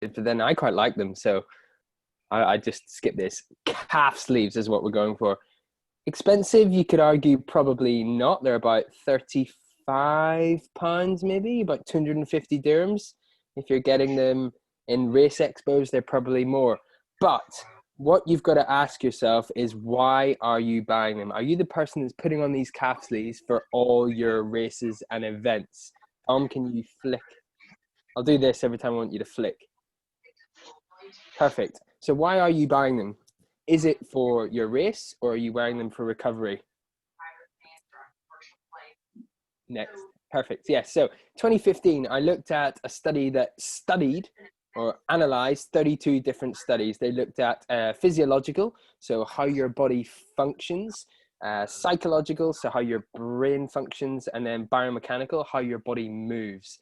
but then I quite like them. So I just skip this. Calf sleeves is what we're going for. Expensive, you could argue probably not. They're about £35, maybe, about 250 dirhams. If you're getting them in race expos, they're probably more. But what you've got to ask yourself is, why are you buying them? Are you the person that's putting on these calf sleeves for all your races and events? Tom, can you flick? I'll do this every time I want you to flick. Perfect. So why are you buying them? Is it for your race, or are you wearing them for recovery? Next. Perfect. Yes. So 2015, I looked at a study that studied or analyzed 32 different studies. They looked at physiological, so how your body functions, psychological, so how your brain functions, and then biomechanical, how your body moves.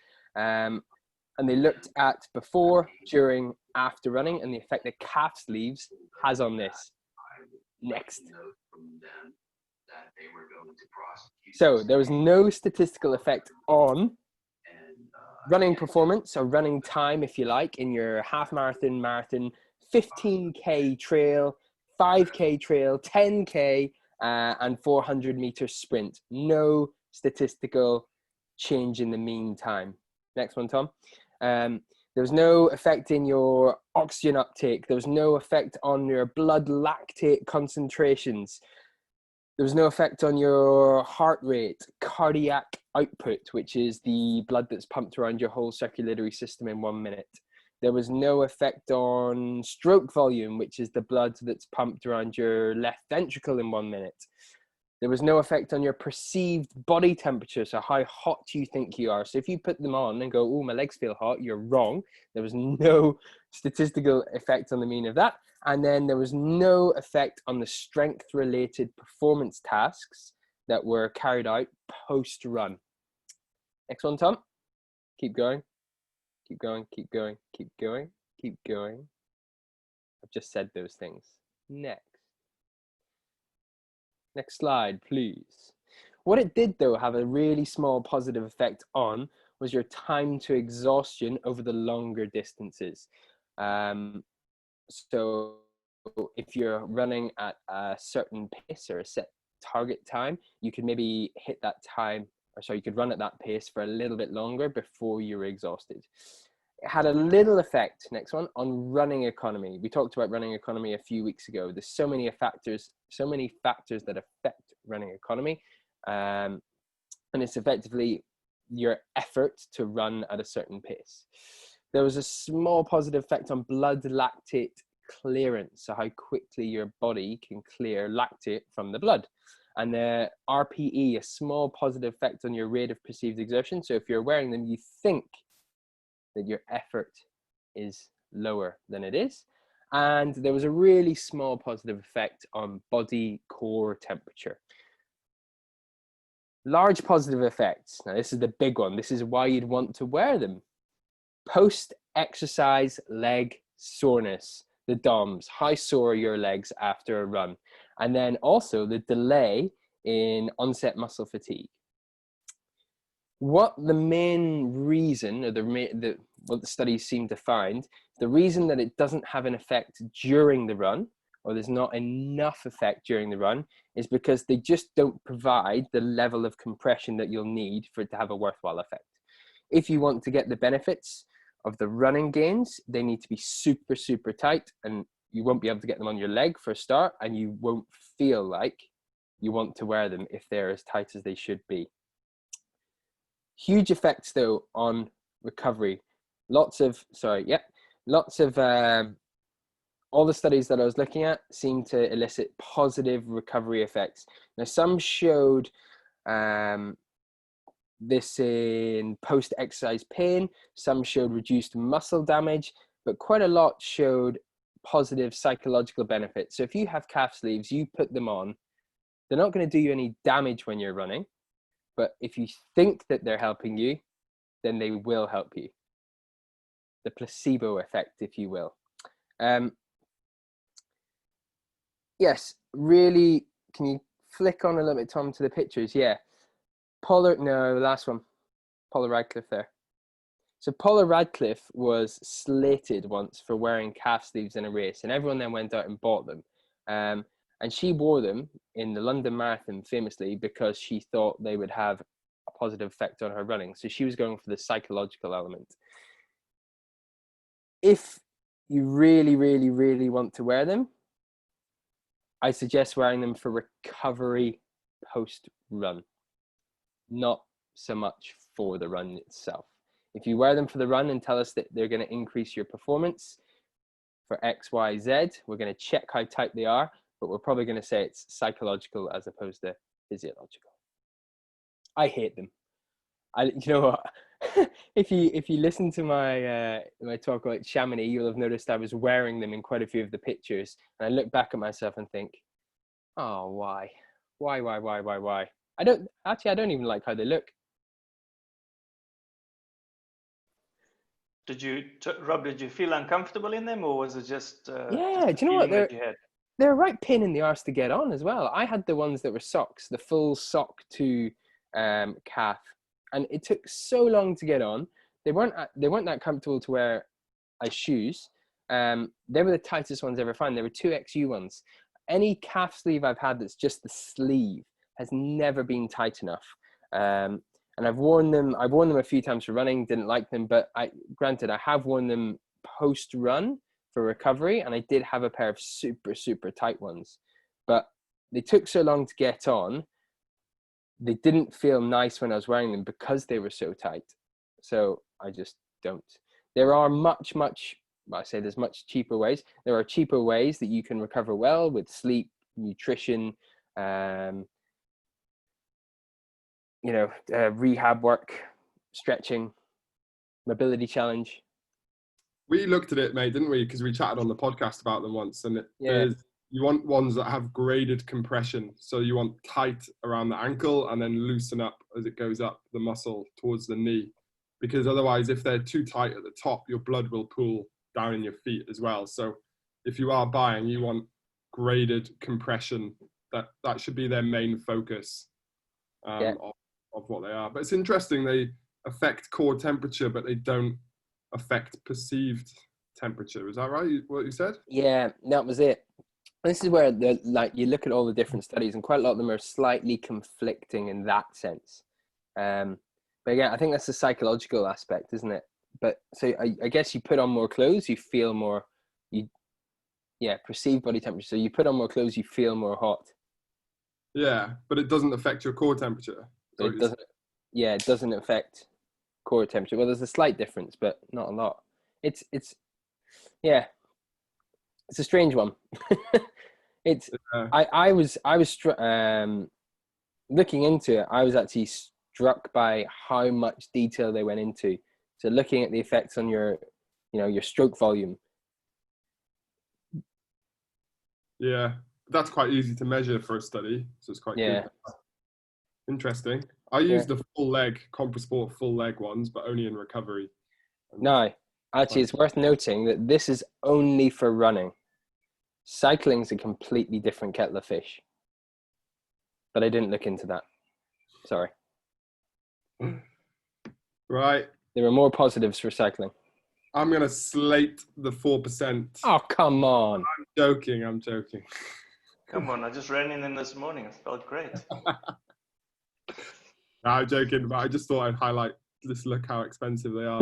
And they looked at before, during, after running, and the effect that calf sleeves has on this. Next. So there was no statistical effect on running performance, or running time, if you like, in your half marathon, marathon, 15K trail, 5K trail, 10K, and 400-meter sprint. No statistical change in the mean time. Next one, Tom. There was no effect in your oxygen uptake. There was no effect on your blood lactate concentrations. There was no effect on your heart rate, cardiac output, which is the blood that's pumped around your whole circulatory system in 1 minute. There was no effect on stroke volume, which is the blood that's pumped around your left ventricle in 1 minute. There was no effect on your perceived body temperature, so how hot you think you are. So if you put them on and go, oh, my legs feel hot, you're wrong. There was no statistical effect on the mean of that. And then there was no effect on the strength-related performance tasks that were carried out post-run. Next one, Tom. Keep going. Keep going, keep going, keep going, keep going. I've just said those things. Next. Next slide, please. What it did, though, have a really small positive effect on was your time to exhaustion over the longer distances. So if you're running at a certain pace or a set target time, you could maybe hit that time, or sorry, you could run at that pace for a little bit longer before you were exhausted. It had a little effect, next one, on running economy. We talked about running economy a few weeks ago. There's so many factors that affect running economy. And it's effectively your effort to run at a certain pace. There was a small positive effect on blood lactate clearance, so how quickly your body can clear lactate from the blood. And the RPE, a small positive effect on your rate of perceived exertion. So if you're wearing them, you think that your effort is lower than it is. And there was a really small positive effect on body core temperature. Large positive effects. Now, this is the big one. This is why you'd want to wear them. Post-exercise leg soreness, the DOMS, how sore are your legs after a run? And then also the delay in onset muscle fatigue. What the main reason, or what the studies seem to find, the reason that it doesn't have an effect during the run, or there's not enough effect during the run, is because they just don't provide the level of compression that you'll need for it to have a worthwhile effect. If you want to get the benefits of the running gains, they need to be super, super tight, and you won't be able to get them on your leg for a start, and you won't feel like you want to wear them if they're as tight as they should be. Huge effects, though, on recovery. Lots of all the studies that I was looking at seem to elicit positive recovery effects. Now, some showed this in post-exercise pain, some showed reduced muscle damage, but quite a lot showed positive psychological benefits. So if you have calf sleeves, you put them on, they're not going to do you any damage when you're running, but if you think that they're helping you, then they will help you. The placebo effect, if you will. Yes, really, can you flick on a little bit, Tom, to the pictures? Yeah. Last one. Paula Radcliffe there. So Paula Radcliffe was slated once for wearing calf sleeves in a race, and everyone then went out and bought them. And she wore them in the London Marathon famously because she thought they would have a positive effect on her running. So she was going for the psychological element. If you really, really, really want to wear them, I suggest wearing them for recovery post-run, not so much for the run itself. If you wear them for the run and tell us that they're going to increase your performance for X, Y, Z, we're going to check how tight they are, but we're probably going to say it's psychological as opposed to physiological. I hate them. You know what? if you listen to my talk about Chamonix, you'll have noticed I was wearing them in quite a few of the pictures, and I look back at myself and think, oh, why? I don't even like how they look. Rob, did you feel uncomfortable in them, or was it just Yeah, just do you know what? They're a right pain in the arse to get on as well. I had the ones that were socks, the full sock to calf, and it took so long to get on. They weren't that comfortable to wear as shoes. They were the tightest ones I ever found. They were 2XU ones. Any calf sleeve I've had that's just the sleeve has never been tight enough. And I've worn them a few times for running, didn't like them, but I have worn them post-run for recovery, and I did have a pair of super, super tight ones. But they took so long to get on, they didn't feel nice when I was wearing them because they were so tight. So I just don't. There are there's much cheaper ways. There are cheaper ways that you can recover well with sleep, nutrition, rehab work, stretching, mobility challenge. We looked at it, mate, didn't we? Because we chatted on the podcast about them once, and you want ones that have graded compression. So you want tight around the ankle and then loosen up as it goes up the muscle towards the knee. Because otherwise, if they're too tight at the top, your blood will pool down in your feet as well. So if you are buying, you want graded compression. That should be their main focus of what they are. But it's interesting, they affect core temperature, but they don't affect perceived temperature. Is that right, what you said? Yeah, that was it. This is where you look at all the different studies, and quite a lot of them are slightly conflicting in that sense. But again, I think that's the psychological aspect, isn't it? But so I guess you put on more clothes, you feel more, perceived body temperature. So you put on more clothes, you feel more hot. Yeah, but it doesn't affect your core temperature. It doesn't. Yeah, it doesn't affect core temperature. Well, there's a slight difference, but not a lot. It's a strange one. I was looking into it. I was actually struck by how much detail they went into. So looking at the effects on your stroke volume. Yeah, that's quite easy to measure for a study, so it's quite good. Interesting. I use the full leg Comprasport full leg ones, but only in recovery. No, actually, it's worth noting that this is only for running. Cycling's a completely different kettle of fish. But I didn't look into that. Sorry. Right. There are more positives for cycling. I'm going to slate the 4%. Oh, come on. I'm joking. Come on, I just ran in them this morning. It felt great. No, I'm joking, but I just thought I'd highlight, just look how expensive they are.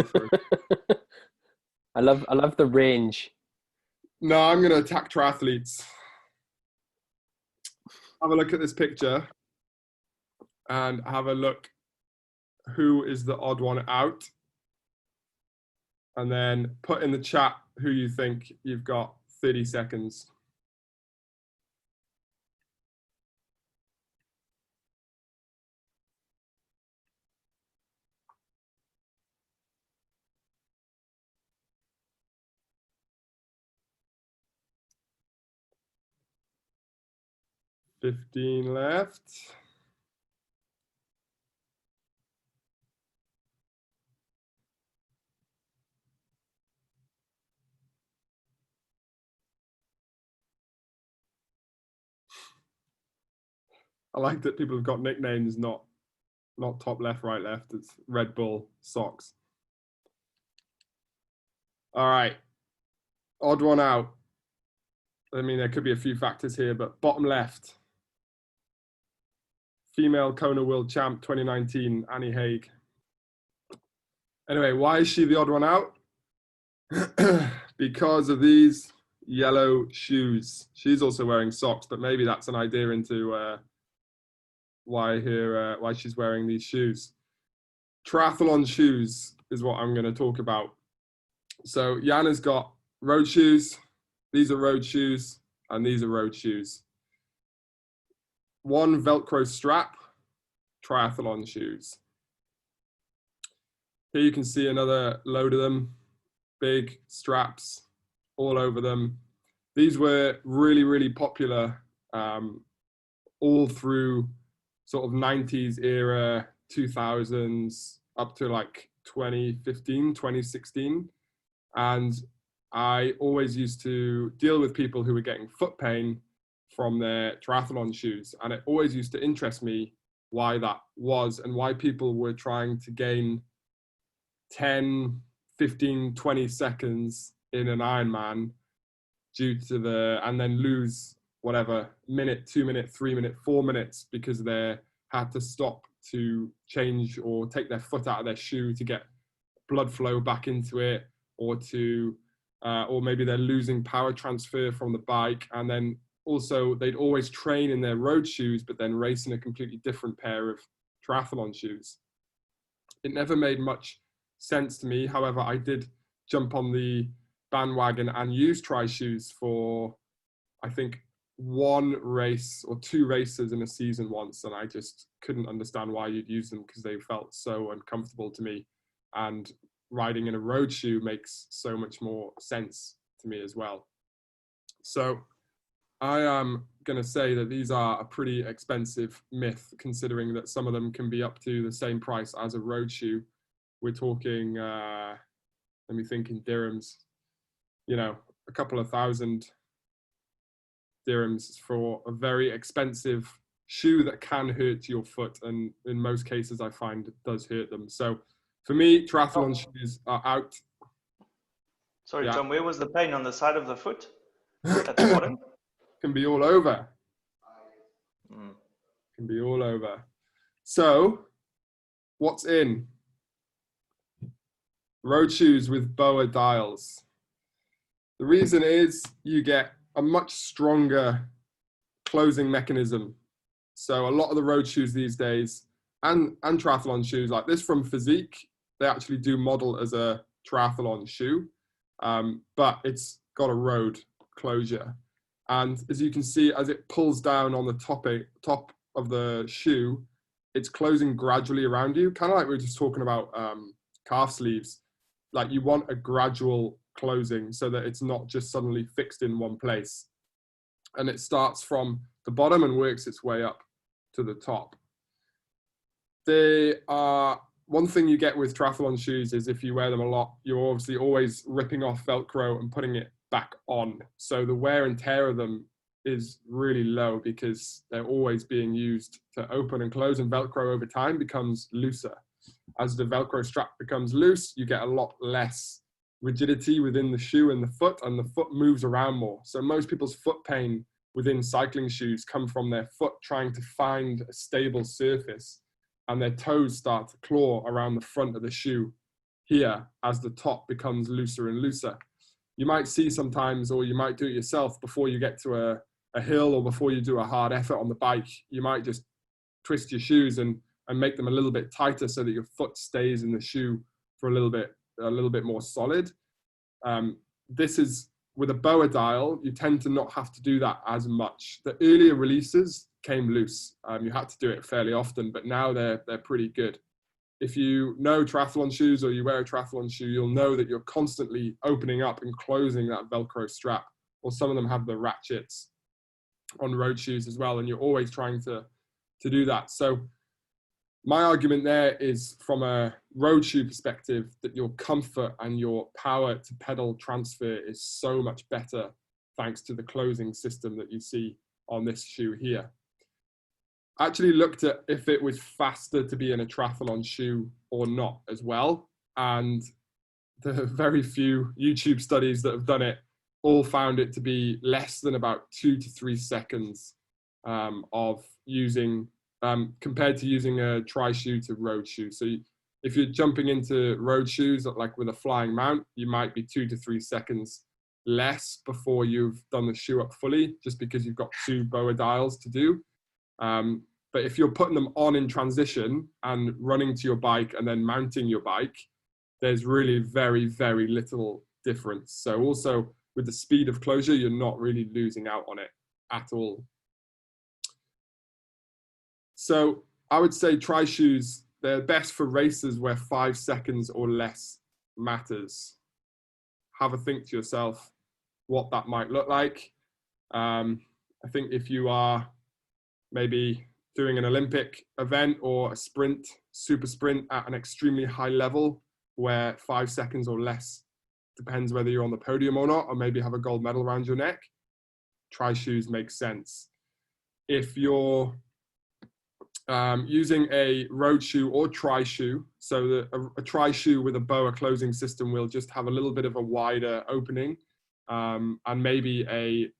I love the range. No, I'm going to attack triathletes. Have a look at this picture and have a look who is the odd one out. And then put in the chat who you think. You've got 30 seconds. $15 left. I like that people have got nicknames, not top left, right left. It's Red Bull socks. All right. Odd one out. I mean, there could be a few factors here, but bottom left. Female Kona World Champ 2019, Annie Haig. Anyway, why is she the odd one out? Because of these yellow shoes. She's also wearing socks, but maybe that's an idea into why she's wearing these shoes. Triathlon shoes is what I'm going to talk about. So Jana's got road shoes. These are road shoes, and these are road shoes. One Velcro strap, triathlon shoes. Here you can see another load of them, big straps all over them. These were really, really popular all through sort of 90s era, 2000s, up to like 2015, 2016. And I always used to deal with people who were getting foot pain from their triathlon shoes. And it always used to interest me why that was and why people were trying to gain 10, 15, 20 seconds in an Ironman due to and then lose whatever, minute, 2 minute, 3 minute, 4 minutes because they had to stop to change or take their foot out of their shoe to get blood flow back into it, or maybe they're losing power transfer from the bike. And then also they'd always train in their road shoes, but then race in a completely different pair of triathlon shoes. It never made much sense to me. However, I did jump on the bandwagon and use tri shoes for, I think, one race or two races in a season once, and I just couldn't understand why you'd use them because they felt so uncomfortable to me. And riding in a road shoe makes so much more sense to me as well. So I am going to say that these are a pretty expensive myth, considering that some of them can be up to the same price as a road shoe. We're talking, let me think in dirhams, a couple of thousand dirhams for a very expensive shoe that can hurt your foot. And in most cases, I find it does hurt them. So for me, triathlon shoes are out. Sorry, Tom, where was the pain? On the side of the foot? At the bottom? Can be all over. Can be all over. So what's in? Road shoes with BOA dials. The reason is you get a much stronger closing mechanism. So a lot of the road shoes these days and triathlon shoes like this from Physique, they actually do model as a triathlon shoe, but it's got a road closure. And as you can see, as it pulls down on the top of the shoe, it's closing gradually around you, kind of like we were just talking about calf sleeves. Like you want a gradual closing so that it's not just suddenly fixed in one place. And it starts from the bottom and works its way up to the top. They are, one thing you get with triathlon shoes is if you wear them a lot, you're obviously always ripping off Velcro and putting it back on. So the wear and tear of them is really low because they're always being used to open and close, and Velcro over time becomes looser. As the Velcro strap becomes loose, you get a lot less rigidity within the shoe and the foot moves around more. So most people's foot pain within cycling shoes come from their foot trying to find a stable surface, and their toes start to claw around the front of the shoe here as the top becomes looser and looser. You might see sometimes, or you might do it yourself before you get to a hill or before you do a hard effort on the bike, you might just twist your shoes and make them a little bit tighter so that your foot stays in the shoe for a little bit more solid. This is with a BOA dial, you tend to not have to do that as much. The earlier releases came loose. You had to do it fairly often, but now they're pretty good. If you know triathlon shoes or you wear a triathlon shoe, you'll know that you're constantly opening up and closing that Velcro strap, or some of them have the ratchets on road shoes as well, and you're always trying to do that. So my argument there is from a road shoe perspective that your comfort and your power to pedal transfer is so much better thanks to the closing system that you see on this shoe here. I actually looked at if it was faster to be in a triathlon shoe or not as well. And the very few YouTube studies that have done it all found it to be less than about 2 to 3 seconds of using, compared to using a tri-shoe to road shoe. So if you're jumping into road shoes, like with a flying mount, you might be 2 to 3 seconds less before you've done the shoe up fully, just because you've got 2 BOA dials to do. But if you're putting them on in transition and running to your bike and then mounting your bike, there's really very, very little difference. So also with the speed of closure, you're not really losing out on it at all. So I would say tri-shoes, they're best for races where 5 seconds or less matters. Have a think to yourself what that might look like. I think if you are maybe doing an Olympic event or a sprint, super sprint at an extremely high level where 5 seconds or less depends whether you're on the podium or not, or maybe have a gold medal around your neck, tri-shoes make sense. If you're using a road shoe or tri-shoe, so a tri-shoe with a BOA closing system will just have a little bit of a wider opening and maybe a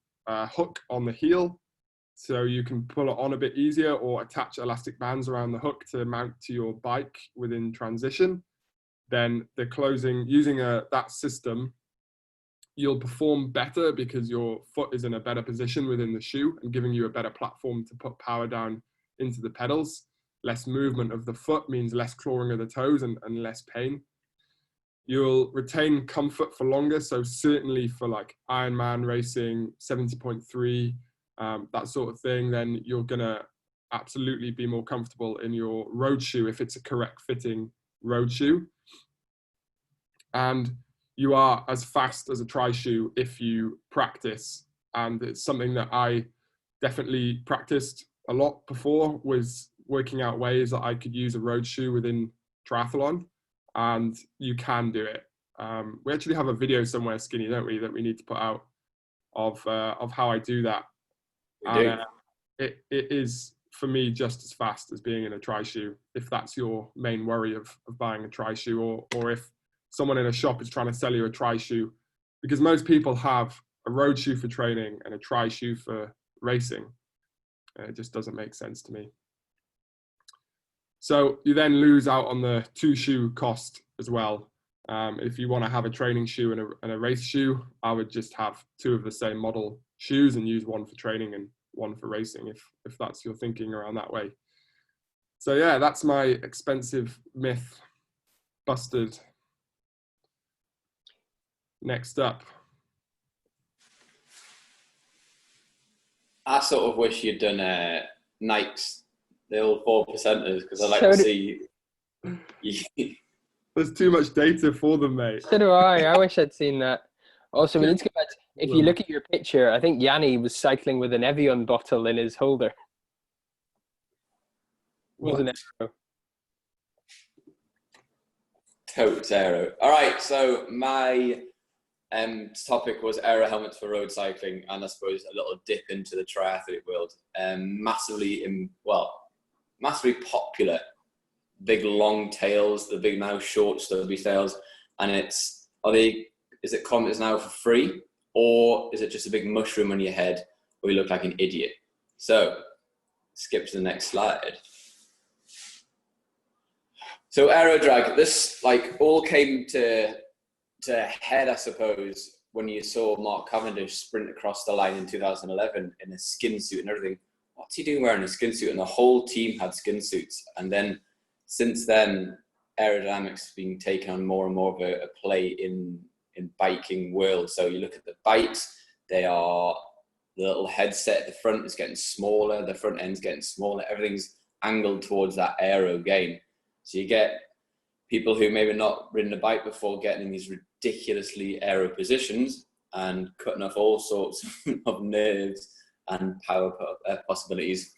hook on the heel, so you can pull it on a bit easier, or attach elastic bands around the hook to mount to your bike within transition. Then the closing, using that system, you'll perform better because your foot is in a better position within the shoe and giving you a better platform to put power down into the pedals. Less movement of the foot means less clawing of the toes and less pain. You'll retain comfort for longer. So certainly for like Ironman racing, 70.3, that sort of thing, then you're gonna absolutely be more comfortable in your road shoe if it's a correct fitting road shoe. And you are as fast as a tri-shoe if you practice. And it's something that I definitely practiced a lot before, was working out ways that I could use a road shoe within triathlon, and you can do it. We actually have a video somewhere, Skinny, don't we, that we need to put out of how I do that. And it is, for me, just as fast as being in a tri-shoe, if that's your main worry of buying a tri-shoe, or if someone in a shop is trying to sell you a tri-shoe, because most people have a road shoe for training and a tri-shoe for racing. It just doesn't make sense to me. So you then lose out on the 2-shoe cost as well. If you want to have a training shoe and a race shoe, I would just have 2 of the same model shoes and use one for training and one for racing, if that's your thinking around that way. So yeah, that's my expensive myth busted. Next up. I sort of wish you'd done Nike's, the old 4%ers, because I like to see. There's too much data for them, mate. So do I. I wish I'd seen that. Also, we need to go back. If you look at your picture, I think Yanni was cycling with an Evian bottle in his holder. Wasn't it? Totes aero. All right, so my topic was aero helmets for road cycling, and I suppose a little dip into the triathlete world. Massively popular. Big long tails, the big now short stubby tails, and is it kilometers an hour for free, or is it just a big mushroom on your head where you look like an idiot? So skip to the next slide. So aero drag, this like all came to head, I suppose, when you saw Mark Cavendish sprint across the line in 2011 in a skin suit and everything. What's he doing wearing a skin suit? And the whole team had skin suits. And then since then, aerodynamics has been taken on more and more of a play in biking world. So you look at the bikes, the little headset at the front is getting smaller, the front end's getting smaller, everything's angled towards that aero game. So you get people who maybe not ridden a bike before getting in these ridiculously aero positions and cutting off all sorts of nerves and power possibilities.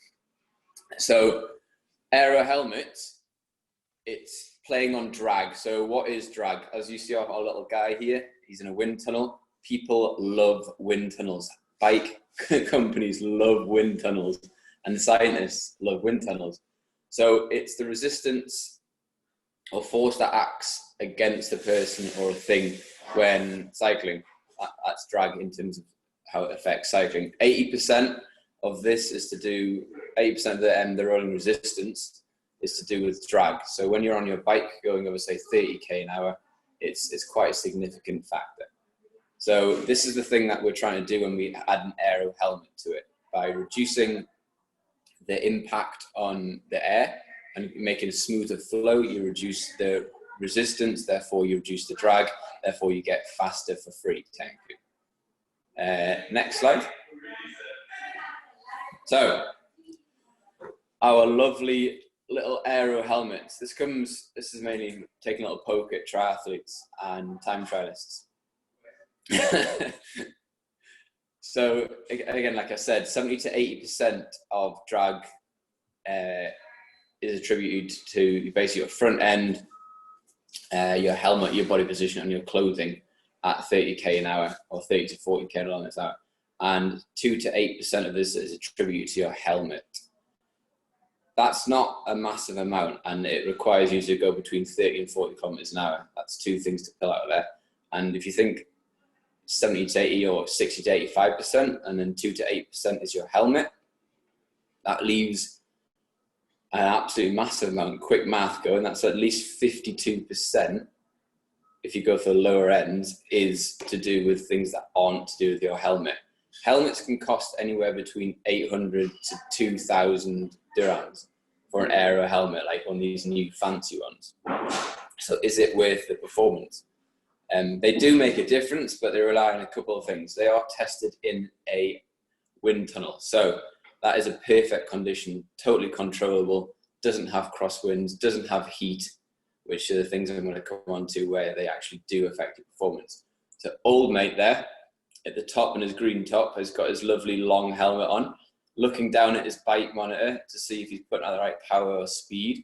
So aero helmets, it's playing on drag. So what is drag? As you see our little guy here, he's in a wind tunnel. People love wind tunnels. Bike companies love wind tunnels, and the scientists love wind tunnels. So it's the resistance or force that acts against a person or a thing when cycling. That's drag in terms of how it affects cycling. 80% of this is to do, 80% of the rolling resistance is to do with drag. So when you're on your bike going over, say, 30k an hour, it's quite a significant factor. So this is the thing that we're trying to do when we add an aero helmet to it. By reducing the impact on the air and making a smoother flow, you reduce the resistance, therefore you reduce the drag, therefore you get faster for free. Thank you. Next slide. So, our lovely little aero helmets. This is mainly taking a little poke at triathletes and time trialists. So again, like I said, 70 to 80% of drag is attributed to basically your front end, your helmet, your body position, and your clothing at 30k an hour or 30 to 40k an hour. And 2 to 8% of this is attributed to your helmet. That's not a massive amount, and it requires you to go between 30 and 40 kilometers an hour. That's two things to pull out of there. And if you think 70 to 80 or 60 to 85%, and then 2 to 8% is your helmet, that leaves an absolutely massive amount. Quick math going, that's at least 52%. If you go for the lower ends, is to do with things that aren't to do with your helmet. Helmets can cost anywhere between 800 to 2,000 dirhams for an aero helmet, like on these new fancy ones. So is it worth the performance? They do make a difference, but they rely on a couple of things. They are tested in a wind tunnel. So that is a perfect condition, totally controllable, doesn't have crosswinds, doesn't have heat, which are the things I'm going to come on to where they actually do affect your performance. So old mate there at the top in his green top has got his lovely long helmet on, looking down at his bike monitor to see if he's putting out the right power or speed.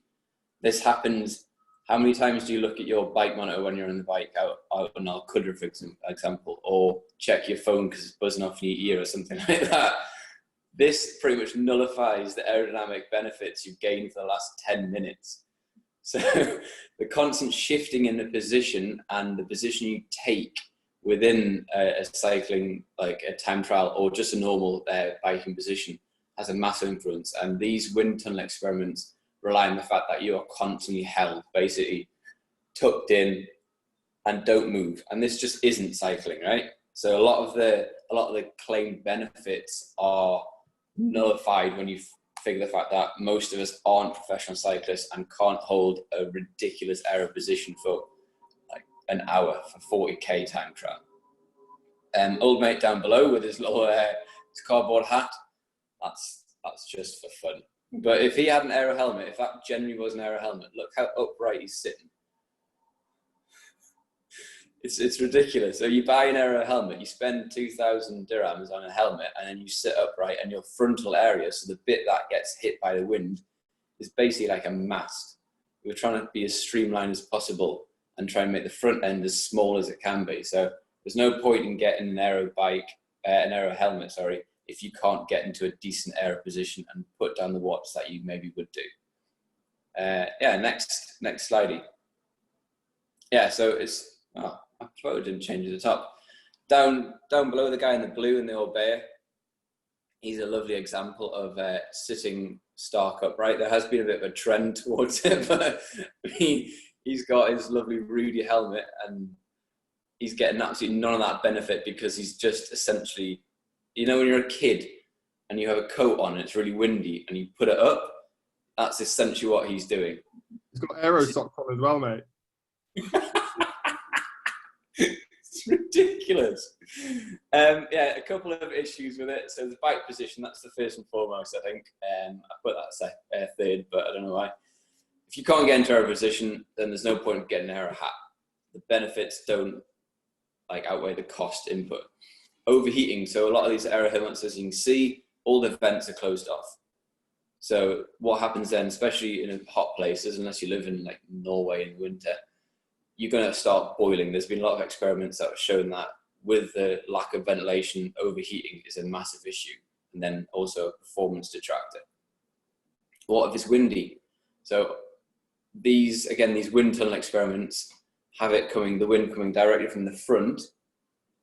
This happens. How many times do you look at your bike monitor when you're on the bike out on Al Qudra, for example, or check your phone because it's buzzing off in your ear or something like that? This pretty much nullifies the aerodynamic benefits you've gained for the last 10 minutes. So the constant shifting in the position and the position you take within a cycling, like a time trial or just a normal biking position, has a massive influence. And these wind tunnel experiments rely on the fact that you are constantly held, basically tucked in and don't move. And this just isn't cycling, right? So a lot of the claimed benefits are nullified when you figure the fact that most of us aren't professional cyclists and can't hold a ridiculous aero position for like an hour for 40k time trial. Old mate down below with his little his cardboard hat, that's just for fun. But if he had an aero helmet, if that genuinely was an aero helmet, look how upright he's sitting. It's ridiculous. So you buy an aero helmet, you spend 2,000 dirhams on a helmet, and then you sit upright, and your frontal area, so the bit that gets hit by the wind, is basically like a mast. We're trying to be as streamlined as possible and try and make the front end as small as it can be. So there's no point in getting an aero helmet, if you can't get into a decent aero position and put down the watts that you maybe would do. Next slidey. Yeah, so it's, my photo didn't change at the top. Down below, the guy in the blue in the old bear, he's a lovely example of sitting stark upright. There has been a bit of a trend towards it, but he's got his lovely Rudy helmet and he's getting absolutely none of that benefit because he's just essentially, you know, when you're a kid and you have a coat on and it's really windy and you put it up, that's essentially what he's doing. He's got aero socks on as well, mate. It's ridiculous. A couple of issues with it. So the bike position, that's the first and foremost, I think. I put that third, but I don't know why. If you can't get into aero position, then there's no point in getting an aero hat. The benefits don't outweigh the cost input. Overheating. So a lot of these aero helmets, as you can see, all the vents are closed off. So what happens then, especially in hot places, unless you live in like Norway in winter, you're going to start boiling. There's been a lot of experiments that have shown that with the lack of ventilation, overheating is a massive issue, and then also a performance detractor. What if it's windy? So these wind tunnel experiments have the wind coming directly from the front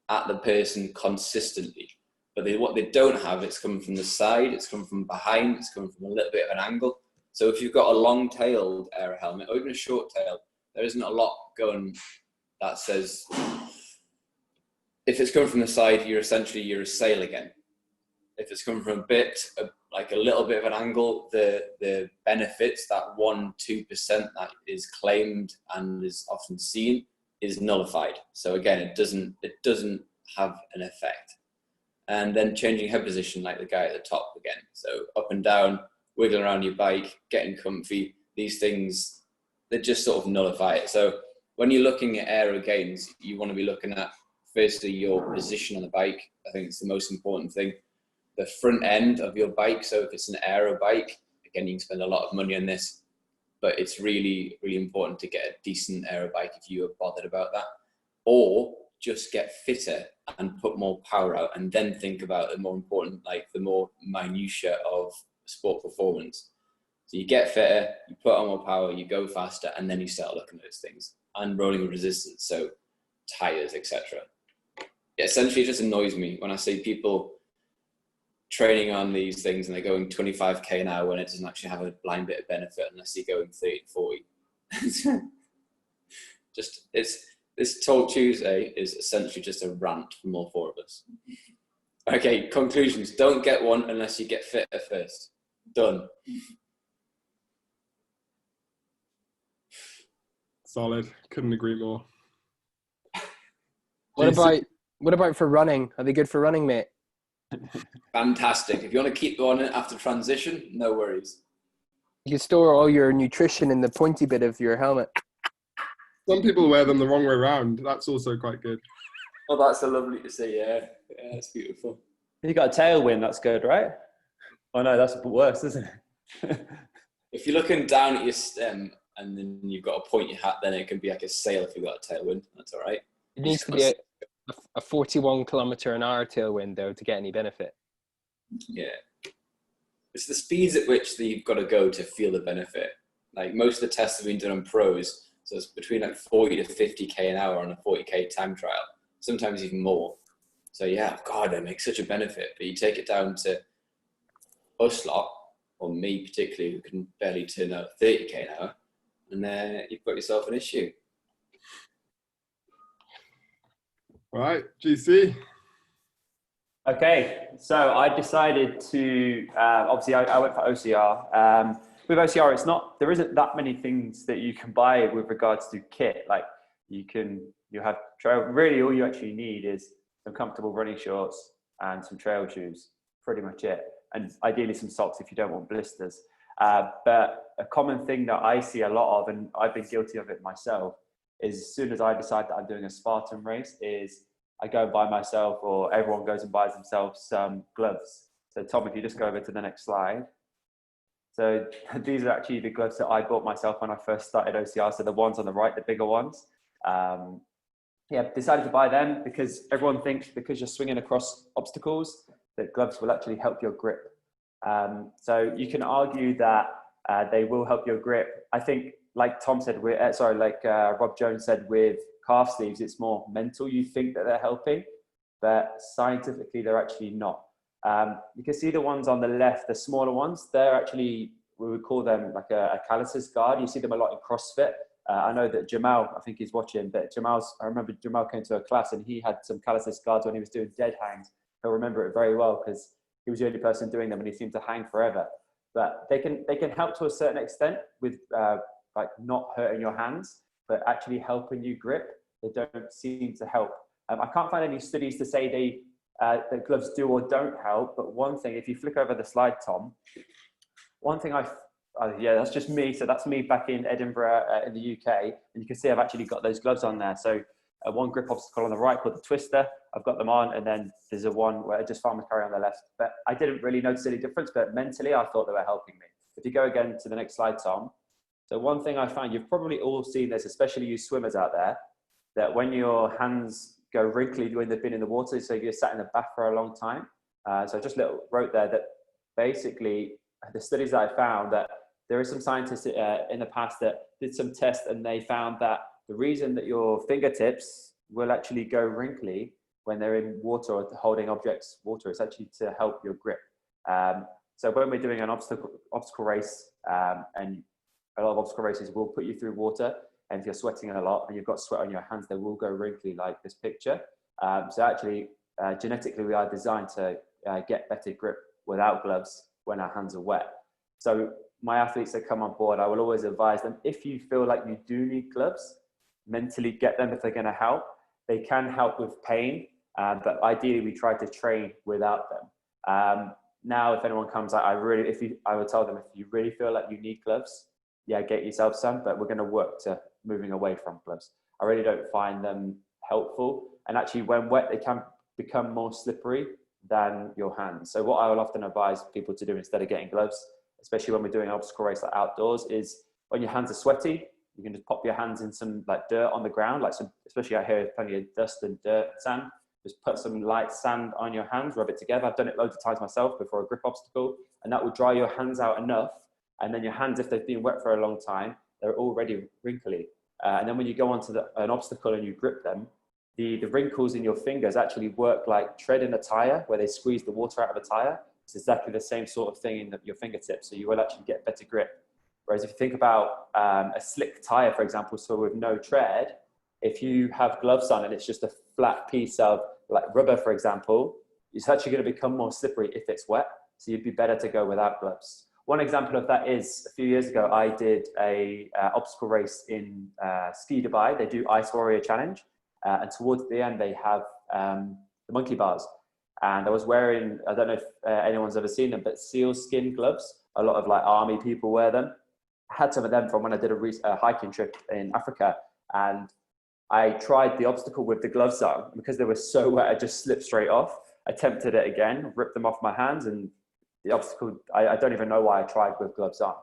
at the person consistently. But what they don't have, it's coming from the side, it's coming from behind, it's coming from a little bit of an angle. So if you've got a long-tailed aero helmet or even a short tail, there isn't a lot going that says, if it's coming from the side, you're a sail again. If it's coming from like a little bit of an angle, the benefits, that 1-2% that is claimed and is often seen, is nullified. So again, it doesn't have an effect. And then changing head position, like the guy at the top again. So up and down, wiggling around your bike, getting comfy. These things, they just sort of nullify it. So when you're looking at aero gains, you want to be looking at firstly your position on the bike. I think it's the most important thing. The front end of your bike. So if it's an aero bike, again, you can spend a lot of money on this, but it's really, really important to get a decent aero bike if you are bothered about that. Or just get fitter and put more power out, and then think about the more important, like the more minutiae of sport performance. So you get fitter, you put on more power, you go faster, and then you start looking at those things. And rolling resistance, so tires, etc. Essentially, it just annoys me when I see people training on these things and they're going 25k an hour when it doesn't actually have a blind bit of benefit unless you're going 30 to 40. This Talk Tuesday is essentially just a rant from all four of us. Okay, conclusions. Don't get one unless you get fitter first. Done. Solid. Couldn't agree more. What about for running? Are they good for running, mate? Fantastic. If you want to keep going after transition, no worries. You can store all your nutrition in the pointy bit of your helmet. Some people wear them the wrong way around. That's also quite good. Oh, that's so lovely to see. Yeah, it's beautiful. You got a tailwind, that's good, right? Oh no, that's worse, isn't it? If you're looking down at your stem and then you've got to point your hat, then it can be like a sail if you've got a tailwind. That's all right. It needs to be a 41 kilometer an hour tailwind though to get any benefit. Yeah. It's the speeds at which you've got to go to feel the benefit. Like most of the tests have been done on pros. So it's between like 40 to 50k an hour on a 40k time trial, sometimes even more. So yeah, God, that makes such a benefit. But you take it down to us lot, or me particularly, who can barely turn out 30k an hour, and you've got yourself an issue. All right, GC. Okay, so I decided to, obviously I went for OCR. With OCR, there isn't that many things that you can buy with regards to kit. Like you have trail, really all you actually need is some comfortable running shorts and some trail shoes, pretty much it. And ideally some socks if you don't want blisters. But a common thing that I see a lot of, and I've been guilty of it myself, is as soon as I decide that I'm doing a Spartan race, is I go and buy myself, or everyone goes and buys themselves some gloves. So Tom, if you just go over to the next slide. So these are actually the gloves that I bought myself when I first started OCR. So the ones on the right, the bigger ones. Decided to buy them because everyone thinks because you're swinging across obstacles that gloves will actually help your grip. So you can argue that they will help your grip. I think, like Tom said, Rob Jones said, with calf sleeves, it's more mental. You think that they're helping, but scientifically they're actually not. You can see the ones on the left, the smaller ones, they're actually, we would call them like a calluses guard. You see them a lot in CrossFit. I know that Jamal, I think he's watching, but I remember Jamal came to a class and he had some calluses guards when he was doing dead hangs. He'll remember it very well because he was the only person doing them and he seemed to hang forever. But they can help to a certain extent with like not hurting your hands, but actually helping you grip. They don't seem to help. I can't find any studies to say that gloves do or don't help, but one thing, if you flick over the slide, Tom, one thing that's just me. So that's me back in Edinburgh in the UK. And you can see I've actually got those gloves on there. So one grip obstacle on the right called the twister. I've got them on. And then there's a one where I just farmers carry on the left. But I didn't really notice any difference, but mentally I thought they were helping me. If you go again to the next slide, Tom. So one thing I found, you've probably all seen this, especially you swimmers out there, that when your hands go wrinkly when they've been in the water, so you're sat in the bath for a long time. So I just wrote there that basically the studies that I found that there are some scientists in the past that did some tests and they found that the reason that your fingertips will actually go wrinkly when they're in water or holding objects water is actually to help your grip. So when we're doing an obstacle race, and a lot of obstacle races will put you through water, and if you're sweating a lot and you've got sweat on your hands, they will go wrinkly like this picture. So actually, genetically, we are designed to get better grip without gloves when our hands are wet. So my athletes that come on board, I will always advise them, if you feel like you do need gloves, mentally get them if they're going to help. They can help with pain, but ideally we try to train without them. Now, if anyone comes, I would tell them, if you really feel like you need gloves, yeah, get yourself some, but we're going to work to moving away from gloves. I really don't find them helpful. And actually when wet, they can become more slippery than your hands. So what I will often advise people to do instead of getting gloves, especially when we're doing an obstacle race like outdoors, is when your hands are sweaty, you can just pop your hands in some like dirt on the ground, like some, especially out here, plenty of dust and dirt, sand. Just put some light sand on your hands, rub it together. I've done it loads of times myself before a grip obstacle, and that will dry your hands out enough. And then your hands, if they've been wet for a long time, they're already wrinkly. And then when you go onto an obstacle and you grip them, the wrinkles in your fingers actually work like tread in a tire, where they squeeze the water out of a tire. It's exactly the same sort of thing in your fingertips, so you will actually get better grip. Whereas if you think about a slick tire, for example, so with no tread, if you have gloves on and it's just a flat piece of like rubber, for example, it's actually going to become more slippery if it's wet. So you'd be better to go without gloves. One example of that is a few years ago, I did a obstacle race in Ski Dubai. They do Ice Warrior Challenge. And towards the end, they have the monkey bars. And I was wearing, I don't know if anyone's ever seen them, but seal skin gloves. A lot of like army people wear them. I had some of them from when I did a hiking trip in Africa. And I tried the obstacle with the gloves on. Because they were so wet, I just slipped straight off. I attempted it again, ripped them off my hands, and the obstacle, I don't even know why I tried with gloves on.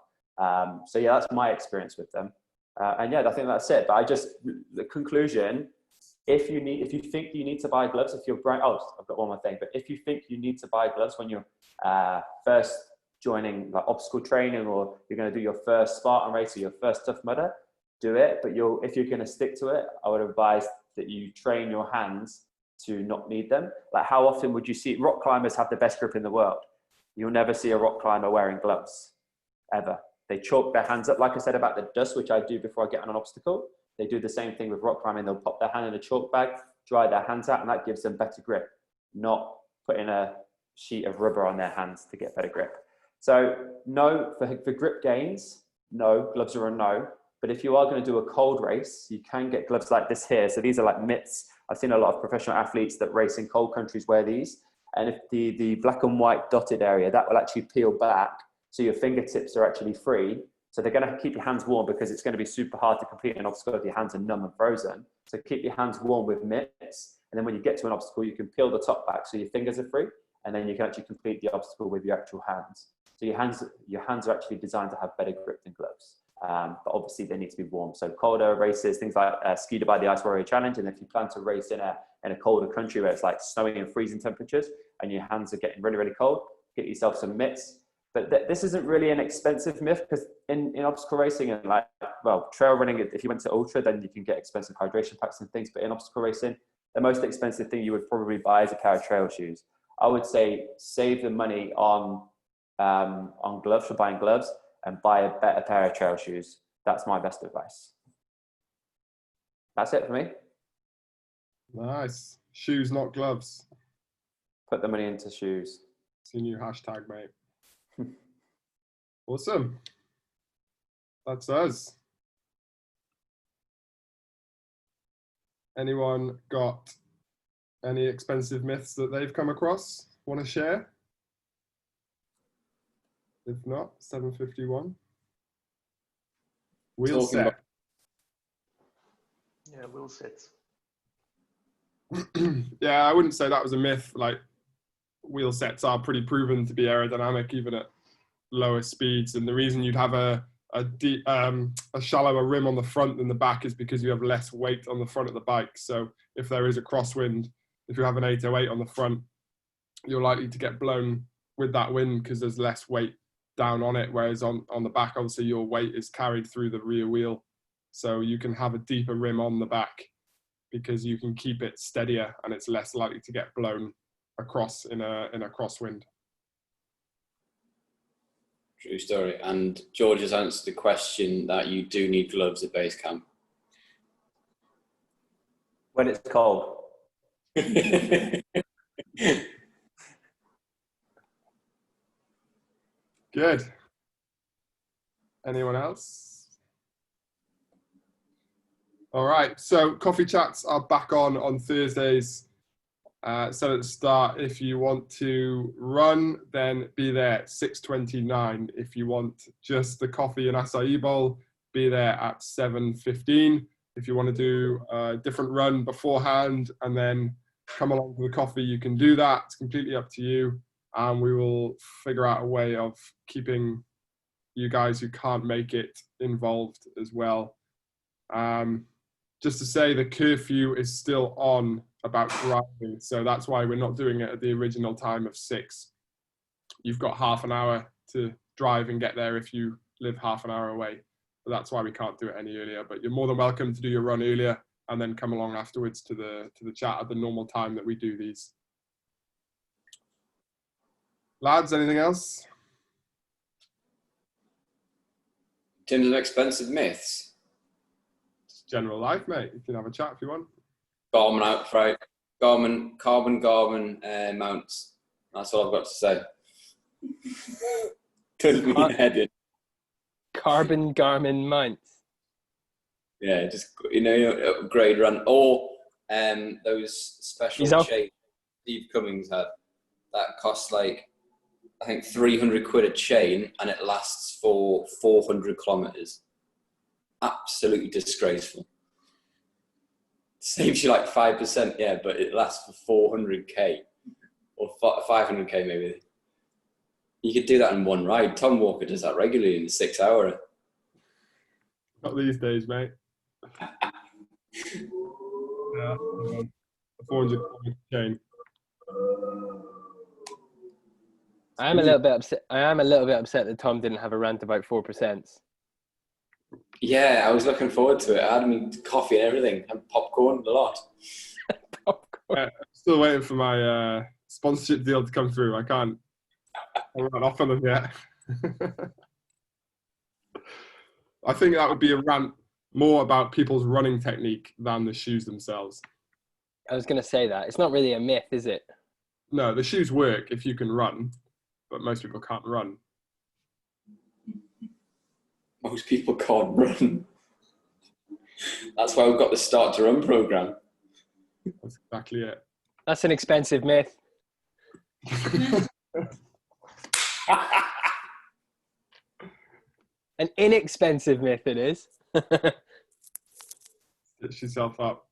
So yeah, that's my experience with them. And yeah, I think that's it. But the conclusion, if you think you need to buy gloves, if you're I've got one more thing, but if you think you need to buy gloves when you're first joining like obstacle training, or you're going to do your first Spartan race or your first Tough Mudder, do it. But if you're going to stick to it, I would advise that you train your hands to not need them. Like, how often would you see rock climbers have the best grip in the world? You'll never see a rock climber wearing gloves, ever. They chalk their hands up, like I said about the dust, which I do before I get on an obstacle. They do the same thing with rock climbing. They'll pop their hand in a chalk bag, dry their hands out, and that gives them better grip, not putting a sheet of rubber on their hands to get better grip. So no, for grip gains, no, gloves are a no. But if you are going to do a cold race, you can get gloves like this here. So these are like mitts. I've seen a lot of professional athletes that race in cold countries wear these. And if the black and white dotted area, that will actually peel back. So your fingertips are actually free. So they're going to keep your hands warm, because it's going to be super hard to complete an obstacle if your hands are numb and frozen. So keep your hands warm with mitts. And then when you get to an obstacle, you can peel the top back so your fingers are free. And then you can actually complete the obstacle with your actual hands. So your hands are actually designed to have better grip than gloves. But obviously they need to be warm. So colder races, things like Ski Dubai, the Ice Warrior Challenge. And if you plan to race in a colder country where it's like snowing and freezing temperatures and your hands are getting really, really cold, get yourself some mitts. But this isn't really an expensive myth, because in obstacle racing and trail running, if you went to ultra, then you can get expensive hydration packs and things. But in obstacle racing, the most expensive thing you would probably buy is a pair of trail shoes. I would say save the money on gloves, for buying gloves, and buy a better pair of trail shoes. That's my best advice. That's it for me. Nice. Shoes, not gloves. Put the money into shoes. It's your new hashtag, mate. Awesome. That's us. Anyone got any expensive myths that they've come across? Want to share? If not, 7:51. Wheel set. Yeah, wheel sets. Yeah, I wouldn't say that was a myth. Like, wheel sets are pretty proven to be aerodynamic even at lower speeds, and the reason you'd have a shallower rim on the front than the back is because you have less weight on the front of the bike. So if there is a crosswind, if you have an 808 on the front, you're likely to get blown with that wind because there's less weight down on it, whereas on the back, obviously your weight is carried through the rear wheel. So you can have a deeper rim on the back because you can keep it steadier and it's less likely to get blown across in a crosswind. True story. And George has answered the question that you do need gloves at base camp. When it's cold. Good. Anyone else? All right. So coffee chats are back on Thursdays. So at the start, if you want to run, then be there at 6:29. If you want just the coffee and acai bowl, be there at 7:15. If you want to do a different run beforehand and then come along to the coffee, you can do that. It's completely up to you. And we will figure out a way of keeping you guys who can't make it involved as well. Just to say, the curfew is still on about driving, so that's why we're not doing it at the original time of 6. You've got half an hour to drive and get there if you live half an hour away. So that's why we can't do it any earlier. But you're more than welcome to do your run earlier and then come along afterwards to the chat at the normal time that we do these. Lads, anything else? In terms of expensive myths, It's general life, mate. You can have a chat if you want. Garmin outright, Garmin mounts. That's all I've got to say. Turns me head in. Carbon Garmin mounts. Yeah, just upgrade run or those special chains Steve Cummings had that costs like I think 300 quid a chain and it lasts for 400 kilometers. Absolutely disgraceful. Saves you like 5%, yeah, but it lasts for 400k or 500k maybe. You could do that in one ride. Tom Walker does that regularly in a 6 hour. Not these days, mate. Yeah, 400 chain. I am a little bit upset. I am a little bit upset that Tom didn't have a rant about 4%. Yeah, I was looking forward to it. I had me coffee and everything, and popcorn a lot. I'm still waiting for my sponsorship deal to come through. I'm not off on them yet. I think that would be a rant more about people's running technique than the shoes themselves. I was going to say that. It's not really a myth, is it? No, the shoes work if you can run, but most people can't run. Most people can't run. That's why we've got the Start to Run program. That's exactly it. That's an expensive myth. An inexpensive myth it is. Stitch yourself up.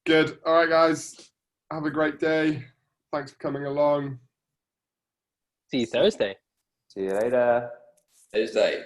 Good. All right, guys. Have a great day. Thanks for coming along. See you Thursday. See you later. Thursday.